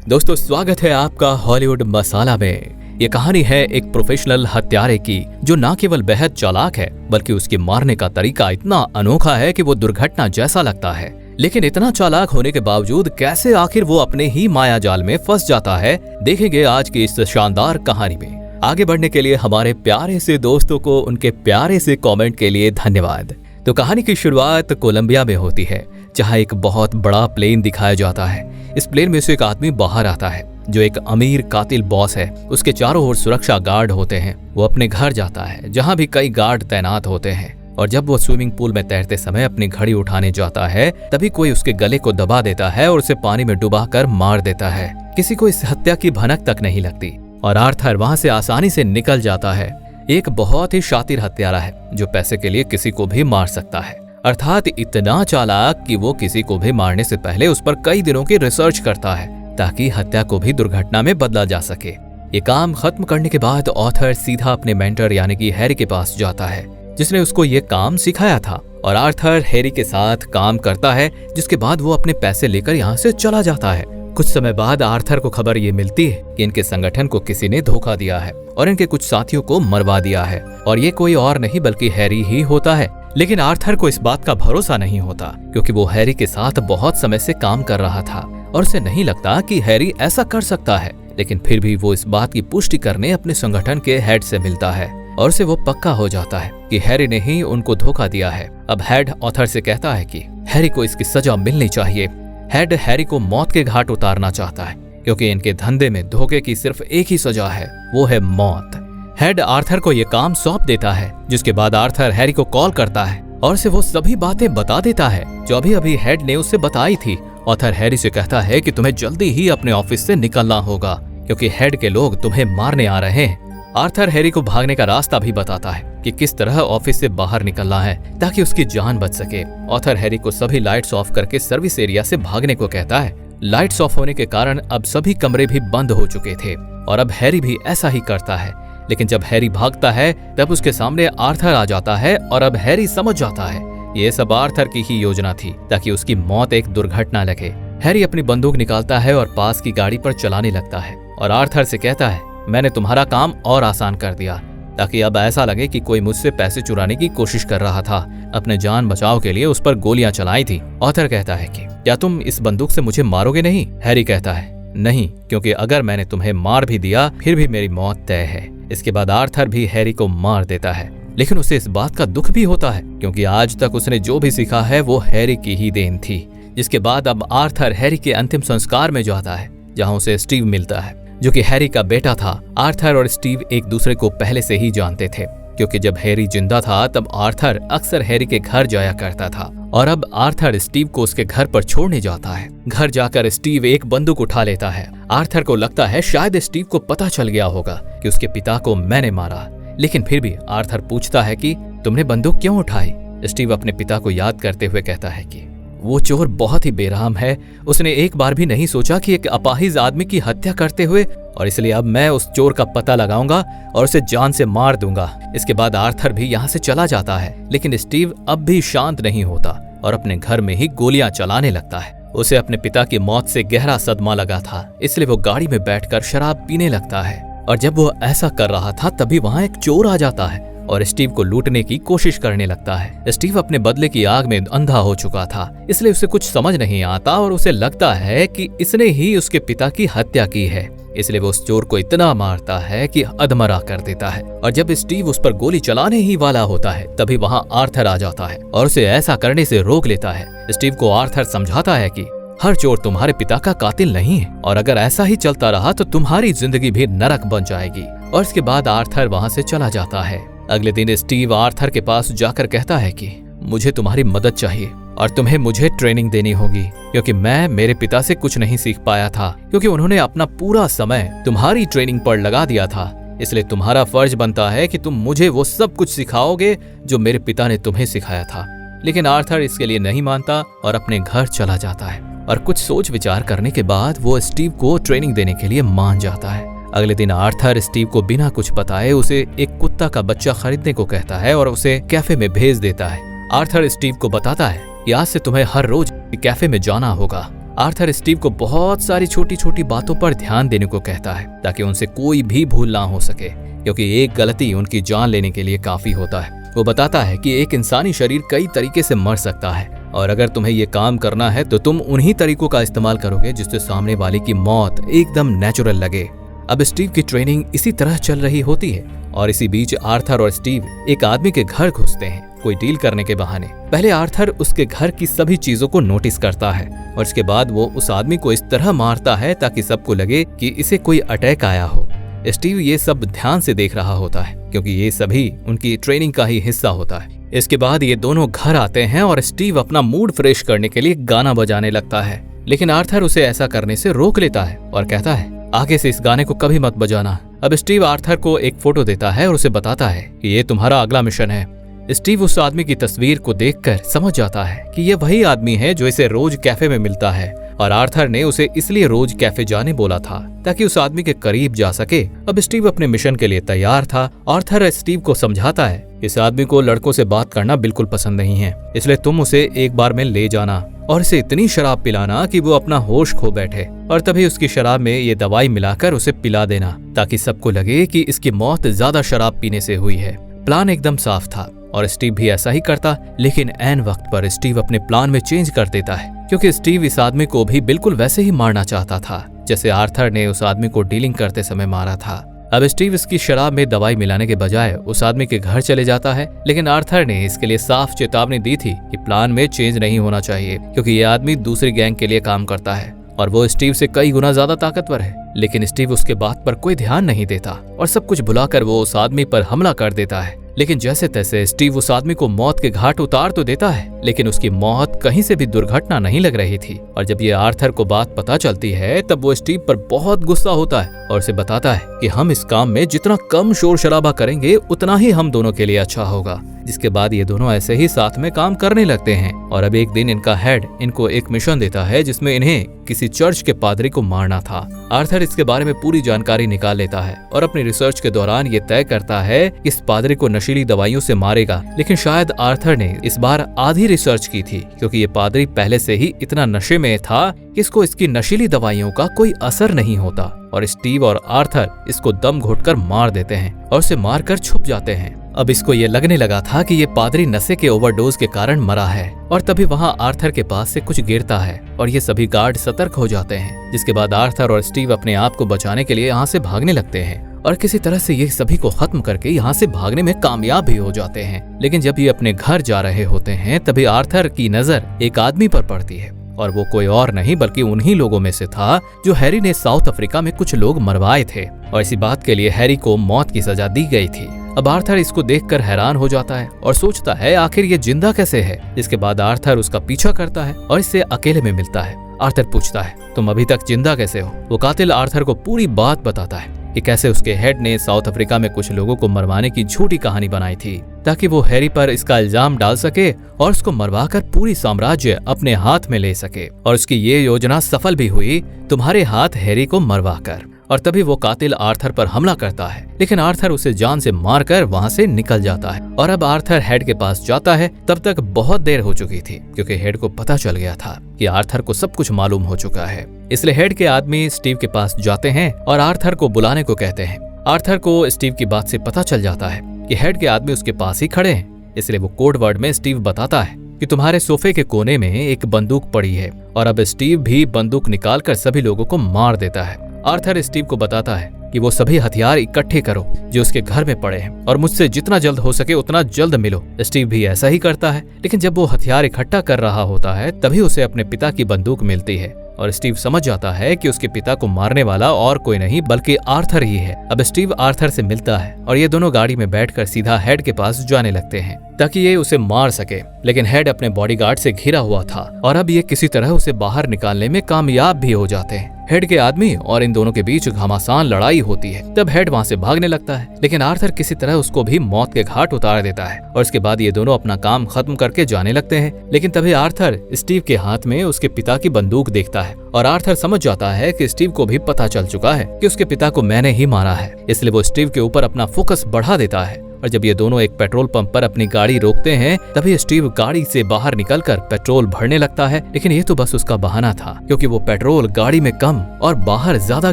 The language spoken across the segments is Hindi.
दोस्तों स्वागत है आपका हॉलीवुड मसाला में। ये कहानी है एक प्रोफेशनल हत्यारे की जो न केवल बेहद चालाक है बल्कि उसकी मारने का तरीका इतना अनोखा है कि वो दुर्घटना जैसा लगता है। लेकिन इतना चालाक होने के बावजूद कैसे आखिर वो अपने ही माया जाल में फंस जाता है, देखेंगे आज की इस शानदार कहानी में। आगे बढ़ने के लिए हमारे प्यारे से दोस्तों को उनके प्यारे से कमेंट के लिए धन्यवाद। तो कहानी की शुरुआत कोलंबिया में होती है, जहां एक बहुत बड़ा प्लेन दिखाया जाता है। इस प्लेन में से एक आदमी बाहर आता है जो एक अमीर कातिल बॉस है। उसके चारों ओर सुरक्षा गार्ड होते हैं। वो अपने घर जाता है जहां भी कई गार्ड तैनात होते हैं, और जब वो स्विमिंग पूल में तैरते समय अपनी घड़ी उठाने जाता है तभी कोई उसके गले को दबा देता है और उसे पानी में डुबाकर मार देता है। किसी को इस हत्या की भनक तक नहीं लगती और आर्थर वहां से आसानी से निकल जाता है। एक बहुत ही शातिर हत्यारा है जो पैसे के लिए किसी को भी मार सकता है, अर्थात इतना चालाक कि वो किसी को भी मारने से पहले उस पर कई दिनों की रिसर्च करता है ताकि हत्या को भी दुर्घटना में बदला जा सके। ये काम खत्म करने के बाद ऑथर सीधा अपने मेंटर यानी कि हैरी के पास जाता है जिसने उसको ये काम सिखाया था, और आर्थर हैरी के साथ काम करता है, जिसके बाद वो अपने पैसे लेकर यहाँ से चला जाता है। कुछ समय बाद आर्थर को खबर ये मिलती है कि इनके संगठन को किसी ने धोखा दिया है और इनके कुछ साथियों को मरवा दिया है, और ये कोई और नहीं बल्कि हैरी ही होता है। लेकिन आर्थर को इस बात का भरोसा नहीं होता क्योंकि वो हैरी के साथ बहुत समय से काम कर रहा था और उसे नहीं लगता कि हैरी ऐसा कर सकता है। लेकिन फिर भी वो इस बात की पुष्टि करने अपने संगठन के हेड से मिलता है और उसे वो पक्का हो जाता है कि हैरी ने ही उनको धोखा दिया है। अब हेड ऑथर से कहता है कि हैरी को इसकी सजा मिलनी चाहिए। हेड हैरी को मौत के घाट उतारना चाहता है क्योंकि इनके धंधे में धोखे की सिर्फ एक ही सजा है, वो है मौत। हेड आर्थर को ये काम सौंप देता है, जिसके बाद आर्थर हैरी को कॉल करता है और उसे वो सभी बातें बता देता है जो अभी अभी हेड ने उसे बताई थी। ऑथर हैरी से कहता है कि तुम्हें जल्दी ही अपने ऑफिस से निकलना होगा क्योंकि हेड के लोग तुम्हें मारने आ रहे हैं। आर्थर हैरी को भागने का रास्ता भी बताता है कि किस तरह ऑफिस से बाहर निकलना है ताकि उसकी जान बच सके। ऑथर हैरी को सभी लाइट्स ऑफ करके सर्विस एरिया से भागने को कहता है। लाइट्स ऑफ होने के कारण अब सभी कमरे भी बंद हो चुके थे और अब हैरी भी ऐसा ही करता है। लेकिन जब हैरी भागता है तब उसके सामने आर्थर आ जाता है और अब हैरी समझ जाता है ये सब आर्थर की ही योजना थी ताकि उसकी मौत एक दुर्घटना लगे। हैरी अपनी बंदूक निकालता है और पास की गाड़ी पर चलाने लगता है और आर्थर से कहता है, मैंने तुम्हारा काम और आसान कर दिया ताकि अब ऐसा लगे कि कोई मुझसे पैसे चुराने की कोशिश कर रहा था। अपने जान बचाव के लिए उस पर गोलियां चलाई थी। ऑथर कहता है कि क्या तुम इस बंदूक से मुझे मारोगे नहीं? हैरी कहता है नहीं, क्योंकि अगर मैंने तुम्हें मार भी दिया फिर भी मेरी मौत तय है। इसके बाद आर्थर भी हैरी को मार देता है, लेकिन उसे इस बात का दुख भी होता है क्योंकि आज तक उसने जो भी सीखा है वो हैरी की ही देन थी। जिसके बाद अब आर्थर हैरी के अंतिम संस्कार में जाता है जहां उसे स्टीव मिलता है जो कि हैरी का बेटा था। आर्थर और स्टीव एक दूसरे को पहले से ही जानते थे क्योंकि जब हैरी जिंदा था तब आर्थर अक्सर हैरी के घर जाया करता था, और अब आर्थर स्टीव को उसके घर पर छोड़ने जाता है। घर जाकर स्टीव एक बंदूक उठा लेता है। आर्थर को लगता है शायद स्टीव को पता चल गया होगा कि उसके पिता को मैंने मारा, लेकिन फिर भी आर्थर पूछता है कि तुमने बंदूक क्यों उठाई? स्टीव अपने पिता को याद करते हुए कहता है कि वो चोर बहुत ही बेरहम है। उसने एक बार भी नहीं सोचा कि एक अपाहिज आदमी की हत्या करते हुए, और इसलिए अब मैं उस चोर का पता लगाऊंगा और उसे जान से मार दूंगा। इसके बाद आर्थर भी यहाँ से चला जाता है, लेकिन स्टीव अब भी शांत नहीं होता और अपने घर में ही गोलियां चलाने लगता है। उसे अपने पिता की मौत से गहरा सदमा लगा था, इसलिए वो गाड़ी में बैठकर शराब पीने लगता है, और जब वो ऐसा कर रहा था तभी वहां एक चोर आ जाता है और स्टीव को लूटने की कोशिश करने लगता है। स्टीव अपने बदले की आग में अंधा हो चुका था, इसलिए उसे कुछ समझ नहीं आता और उसे लगता है कि इसने ही उसके पिता की हत्या की है। इसलिए वो उस चोर को इतना मारता है कि अधमरा कर देता है, और जब स्टीव उस पर गोली चलाने ही वाला होता है तभी वहां आर्थर आ जाता है और उसे ऐसा करने से रोक लेता है। स्टीव को आर्थर समझाता है कि हर चोर तुम्हारे पिता का कातिल नहीं है, और अगर ऐसा ही चलता रहा तो तुम्हारी जिंदगी भी नरक बन जाएगी। और इसके बाद आर्थर वहां से चला जाता है। अगले दिन स्टीव आर्थर के पास जाकर कहता है कि मुझे तुम्हारी मदद चाहिए और तुम्हें मुझे ट्रेनिंग देनी होगी क्योंकि मैं मेरे पिता से कुछ नहीं सीख पाया था, क्योंकि उन्होंने अपना पूरा समय तुम्हारी ट्रेनिंग पर लगा दिया था। इसलिए तुम्हारा फर्ज बनता है कि तुम मुझे वो सब कुछ सिखाओगे जो मेरे पिता ने तुम्हें सिखाया था। लेकिन आर्थर इसके लिए नहीं मानता और अपने घर चला जाता है, और कुछ सोच विचार करने के बाद वो स्टीव को ट्रेनिंग देने के लिए मान जाता है। अगले दिन आर्थर स्टीव को बिना कुछ बताए उसे एक कुत्ता का बच्चा खरीदने को कहता है और उसे कैफे में भेज देता है। आर्थर स्टीव को बताता है कि आज से तुम्हें हर रोज कैफे में जाना होगा आर्थर स्टीव को बहुत सारी छोटी छोटी बातों पर ध्यान देने को कहता है ताकि उनसे कोई भी भूल ना हो सके, क्योंकि एक गलती उनकी जान लेने के लिए काफी होता है। वो बताता है कि एक इंसानी शरीर कई तरीके से मर सकता है और अगर तुम्हें ये काम करना है तो तुम उन्हीं तरीकों का इस्तेमाल करोगे जिससे सामने वाले की मौत एकदम नेचुरल लगे। अब स्टीव की ट्रेनिंग इसी तरह चल रही होती है और इसी बीच आर्थर और स्टीव एक आदमी के घर घुसते हैं कोई डील करने के बहाने। पहले आर्थर उसके घर की सभी चीजों को नोटिस करता है और इसके बाद वो उस आदमी को इस तरह मारता है ताकि सबको लगे कि इसे कोई अटैक आया हो। स्टीव ये सब ध्यान से देख रहा होता है क्योंकि ये सभी उनकी ट्रेनिंग का ही हिस्सा होता है। इसके बाद ये दोनों घर आते हैं और स्टीव अपना मूड फ्रेश करने के लिए गाना बजाने लगता है, लेकिन आर्थर उसे ऐसा करने से रोक लेता है और कहता है आगे से इस गाने को कभी मत बजाना। अब स्टीव आर्थर को एक फोटो देता है और उसे बताता है कि ये तुम्हारा अगला मिशन है। स्टीव उस आदमी की तस्वीर को देखकर समझ जाता है कि ये वही आदमी है जो इसे रोज कैफे में मिलता है और आर्थर ने उसे इसलिए रोज कैफे जाने बोला था ताकि उस आदमी के करीब जा सके। अब स्टीव अपने मिशन के लिए तैयार था। आर्थर स्टीव को समझाता है इस आदमी को लड़कों से बात करना बिल्कुल पसंद नहीं है, इसलिए तुम उसे एक बार में ले जाना और इसे इतनी शराब पिलाना कि वो अपना होश खो बैठे और तभी उसकी शराब में ये दवाई मिलाकर उसे पिला देना ताकि सबको लगे कि इसकी मौत ज्यादा शराब पीने से हुई है। प्लान एकदम साफ था और स्टीव भी ऐसा ही करता, लेकिन ऐन वक्त पर स्टीव अपने प्लान में चेंज कर देता है क्योंकि स्टीव इस आदमी को भी बिल्कुल वैसे ही मारना चाहता था जैसे आर्थर ने उस आदमी को डीलिंग करते समय मारा था। अब स्टीव इसकी शराब में दवाई मिलाने के बजाय उस आदमी के घर चले जाता है, लेकिन आर्थर ने इसके लिए साफ चेतावनी दी थी कि प्लान में चेंज नहीं होना चाहिए क्योंकि ये आदमी दूसरी गैंग के लिए काम करता है और वो स्टीव से कई गुना ज्यादा ताकतवर है। लेकिन स्टीव उसके बात पर कोई ध्यान नहीं देता और सब कुछ भुलाकर वो उस आदमी पर हमला कर देता है। लेकिन जैसे तैसे स्टीव उस आदमी को मौत के घाट उतार तो देता है, लेकिन उसकी मौत कहीं से भी दुर्घटना नहीं लग रही थी। और जब ये आर्थर को बात पता चलती है तब वो स्टीव पर बहुत गुस्सा होता है और उसे बताता है कि हम इस काम में जितना कम शोर शराबा करेंगे उतना ही हम दोनों के लिए अच्छा होगा। जिसके बाद ये दोनों ऐसे ही साथ में काम करने लगते हैं और अब एक दिन इनका हेड इनको एक मिशन देता है जिसमें इन्हें किसी चर्च के पादरी को मारना था। आर्थर इसके बारे में पूरी जानकारी निकाल लेता है और अपनी रिसर्च के दौरान ये तय करता है कि इस पादरी को नशीली दवाइयों से मारेगा। लेकिन शायद आर्थर ने इस बार आधी रिसर्च की थी क्योंकि ये पादरी पहले से ही इतना नशे में था कि इसको इसकी नशीली दवाइयों का कोई असर नहीं होता और स्टीव और आर्थर इसको दम घोटकर मार देते हैं और उसे मारकर छुप जाते हैं। अब इसको ये लगने लगा था कि ये पादरी नशे के ओवरडोज के कारण मरा है और तभी वहाँ आर्थर के पास से कुछ गिरता है और ये सभी गार्ड सतर्क हो जाते हैं। जिसके बाद आर्थर और स्टीव अपने आप को बचाने के लिए यहाँ से भागने लगते हैं और किसी तरह से ये सभी को खत्म करके यहाँ से भागने में कामयाब भी हो जाते हैं। लेकिन जब ये अपने घर जा रहे होते हैं तभी आर्थर की नजर एक आदमी पर पड़ती है और वो कोई और नहीं बल्कि उन्हीं लोगों में से था जो हैरी ने साउथ अफ्रीका में कुछ लोग मरवाए थे और इसी बात के लिए हैरी को मौत की सजा दी गई थी। अब आर्थर इसको देखकर हैरान हो जाता है और सोचता है आखिर ये जिंदा कैसे है। इसके बाद आर्थर उसका पीछा करता है और इससे अकेले में मिलता है। आर्थर पूछता है तुम अभी तक जिंदा कैसे हो। वो कातिल आर्थर को पूरी बात बताता है कि कैसे उसके हेड ने साउथ अफ्रीका में कुछ लोगों को मरवाने की झूठी कहानी बनाई थी ताकि वो हैरी पर इसका इल्जाम डाल सके और उसको मरवाकर पूरी साम्राज्य अपने हाथ में ले सके। और उसकी ये योजना सफल भी हुई, तुम्हारे हाथ हैरी को मरवाकर। और तभी वो कातिल आर्थर पर हमला करता है, लेकिन आर्थर उसे जान से मारकर वहाँ से निकल जाता है। और अब आर्थर हेड के पास जाता है। तब तक बहुत देर हो चुकी थी क्योंकि हेड को पता चल गया था कि आर्थर को सब कुछ मालूम हो चुका है। इसलिए हेड के आदमी स्टीव के पास जाते हैं और आर्थर को बुलाने को कहते हैं। आर्थर को स्टीव की बात से पता चल जाता है कि हेड के आदमी उसके पास ही खड़े हैं, इसलिए वो कोड वर्ड में स्टीव बताता है कि तुम्हारे सोफे के कोने में एक बंदूक पड़ी है। और अब स्टीव भी बंदूक निकालकर सभी लोगों को मार देता है। आर्थर स्टीव को बताता है कि वो सभी हथियार इकट्ठे करो जो उसके घर में पड़े हैं और मुझसे जितना जल्द हो सके उतना जल्द मिलो। स्टीव भी ऐसा ही करता है, लेकिन जब वो हथियार इकट्ठा कर रहा होता है तभी उसे अपने पिता की बंदूक मिलती है और स्टीव समझ जाता है कि उसके पिता को मारने वाला और कोई नहीं बल्कि आर्थर ही है। अब स्टीव आर्थर से मिलता है और ये दोनों गाड़ी में बैठकर सीधा हेड के पास जाने लगते हैं ताकि ये उसे मार सके। लेकिन हेड अपने बॉडीगार्ड से घिरा हुआ था और अब ये किसी तरह उसे बाहर निकालने में कामयाब भी हो जाते हैं। हेड के आदमी और इन दोनों के बीच घमासान लड़ाई होती है। तब हेड वहाँ से भागने लगता है, लेकिन आर्थर किसी तरह उसको भी मौत के घाट उतार देता है और इसके बाद ये दोनों अपना काम खत्म करके जाने लगते हैं। लेकिन तभी आर्थर स्टीव के हाथ में उसके पिता की बंदूक देखता है और आर्थर समझ जाता है कि स्टीव को भी पता चल चुका है कि उसके पिता को मैंने ही मारा है। इसलिए वो स्टीव के ऊपर अपना फोकस बढ़ा देता है और जब ये दोनों एक पेट्रोल पंप पर अपनी गाड़ी रोकते हैं तभी स्टीव गाड़ी से बाहर निकलकर पेट्रोल भरने लगता है, लेकिन ये तो बस उसका बहाना था क्योंकि वो पेट्रोल गाड़ी में कम और बाहर ज्यादा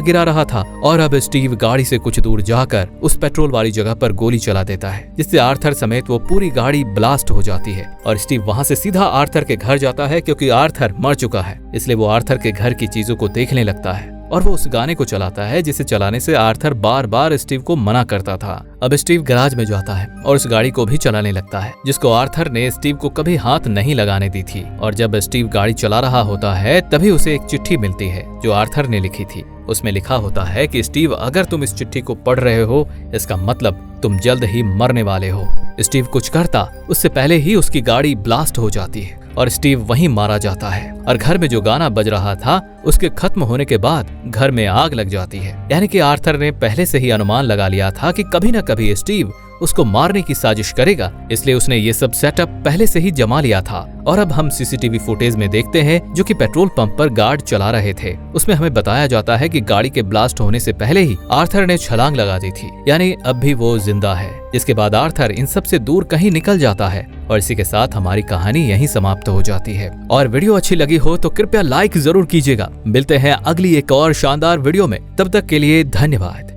गिरा रहा था। और अब स्टीव गाड़ी से कुछ दूर जाकर उस पेट्रोल वाली जगह पर गोली चला देता है, जिससे आर्थर समेत वो पूरी गाड़ी ब्लास्ट हो जाती है। और स्टीव वहाँ से सीधा आर्थर के घर जाता है क्योंकि आर्थर मर चुका है, इसलिए वो आर्थर के घर की चीजों को देखने लगता है और वो उस गाने को चलाता है जिसे चलाने से आर्थर बार बार स्टीव को मना करता था। अब स्टीव गैराज में जाता है और उस गाड़ी को भी चलाने लगता है जिसको आर्थर ने स्टीव को कभी हाथ नहीं लगाने दी थी। और जब स्टीव गाड़ी चला रहा होता है तभी उसे एक चिट्ठी मिलती है जो आर्थर ने लिखी थी। उसमें लिखा होता है कि स्टीव, अगर तुम इस चिट्ठी को पढ़ रहे हो इसका मतलब तुम जल्द ही मरने वाले हो। स्टीव कुछ करता उससे पहले ही उसकी गाड़ी ब्लास्ट हो जाती है और स्टीव वहीं मारा जाता है। और घर में जो गाना बज रहा था उसके खत्म होने के बाद घर में आग लग जाती है। यानी कि आर्थर ने पहले से ही अनुमान लगा लिया था कि कभी न कभी स्टीव उसको मारने की साजिश करेगा, इसलिए उसने ये सब सेटअप पहले से ही जमा लिया था। और अब हम सीसीटीवी फुटेज में देखते हैं जो कि पेट्रोल पंप पर गार्ड चला रहे थे। उसमें हमें बताया जाता है कि गाड़ी के ब्लास्ट होने से पहले ही आर्थर ने छलांग लगा दी थी, यानी अब भी वो जिंदा है। इसके बाद आर्थर इन सब से दूर कहीं निकल जाता है और इसी के साथ हमारी कहानी यहीं समाप्त हो जाती है। और वीडियो अच्छी लगी हो तो कृपया लाइक जरूर कीजिएगा। मिलते हैं अगली एक और शानदार वीडियो में, तब तक के लिए धन्यवाद।